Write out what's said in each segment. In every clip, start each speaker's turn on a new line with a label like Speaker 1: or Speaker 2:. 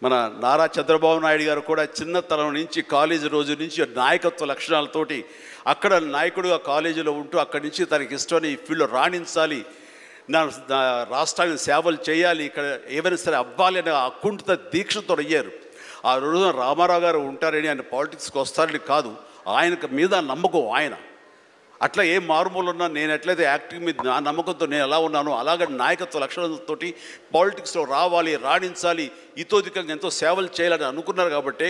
Speaker 1: మన నారా చంద్రబాబు నాయుడు గారు కూడా చిన్నతనం నుంచి కాలేజీ రోజు నుంచి నాయకత్వ లక్షణాలతోటి అక్కడ నాయకుడిగా కాలేజీలో ఉంటూ అక్కడి నుంచి తనకి ఇష్టమని ఈ ఫీల్డ్లో రాణించాలి, నా రాష్ట్రానికి సేవలు చేయాలి, ఇక్కడ ఏమైనా సరే అవ్వాలి అనే అకుంఠిత దీక్షతో అయ్యారు. ఆ రోజున రామారావు గారు ఉంటారని ఆయన పాలిటిక్స్కి వస్తారని కాదు, ఆయనకు మీద నమ్మకం ఆయన. అట్లా ఏ మారుమూలు ఉన్నా నేను ఎట్లయితే యాక్టింగ్ మీద నా నమ్మకంతో నేను ఎలా ఉన్నానో అలాగే నాయకత్వ లక్షణాలతో పాలిటిక్స్లో రావాలి, రాణించాలి, ఇతోధికంగా ఎంతో సేవలు చేయాలని అనుకున్నారు. కాబట్టి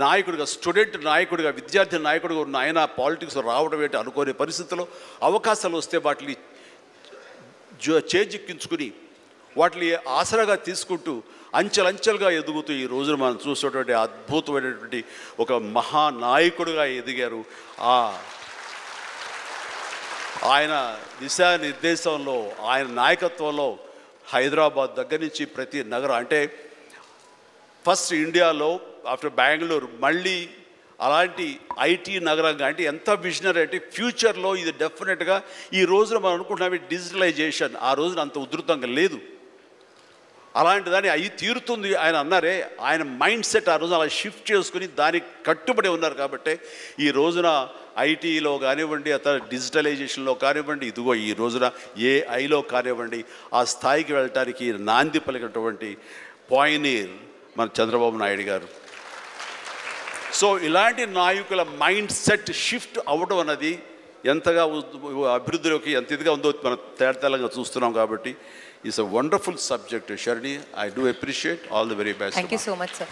Speaker 1: నాయకుడిగా, స్టూడెంట్ నాయకుడిగా, విద్యార్థి నాయకుడిగా ఉన్న ఆయన పాలిటిక్స్లో రావడం ఏంటి అనుకోని పరిస్థితుల్లో అవకాశాలు వస్తే వాటిని చేజిక్కించుకుని వాటిని ఆసరాగా తీసుకుంటూ అంచెలంచెలుగా ఎదుగుతూ ఈ రోజున మనం చూసేటువంటి అద్భుతమైనటువంటి ఒక మహానాయకుడిగా ఎదిగారు. ఆయన దిశానిర్దేశంలో, ఆయన నాయకత్వంలో హైదరాబాద్ దగ్గర నుంచి ప్రతి నగరం, అంటే ఫస్ట్ ఇండియాలో ఆఫ్టర్ బెంగళూరు మళ్ళీ అలాంటి ఐటీ నగరంగా, అంటే ఎంత విజనరీ అంటే ఫ్యూచర్లో ఇది డెఫినెట్గా ఈ రోజున మనం అనుకుంటున్నాం డిజిటలైజేషన్ ఆ రోజున అంత ఉధృతంగా లేదు, అలాంటి దాన్ని అవి తీరుతుంది ఆయన అన్నారే. ఆయన మైండ్ సెట్ ఆ రోజున అలా షిఫ్ట్ చేసుకుని దానికి కట్టుబడి ఉన్నారు. కాబట్టి ఈ రోజున ఐటీలో కానివ్వండి, అతను డిజిటలైజేషన్లో కానివ్వండి, ఇదిగో ఈ రోజున ఏఐలో కానివ్వండి, ఆ స్థాయికి వెళ్ళటానికి నాంది పలికినటువంటి పాయనీర్ మన చంద్రబాబు నాయుడు గారు. సో ఇలాంటి నాయకుల మైండ్ సెట్ షిఫ్ట్ అవ్వడం అన్నది ఎంతగా అభివృద్ధిలోకి ఎంత ఇదిగా ఉందో మనం తేటతెల్లంగా చూస్తున్నాం. కాబట్టి it's a wonderful subject. Sharini, I do appreciate. All the very best.
Speaker 2: Thank you so much, sir.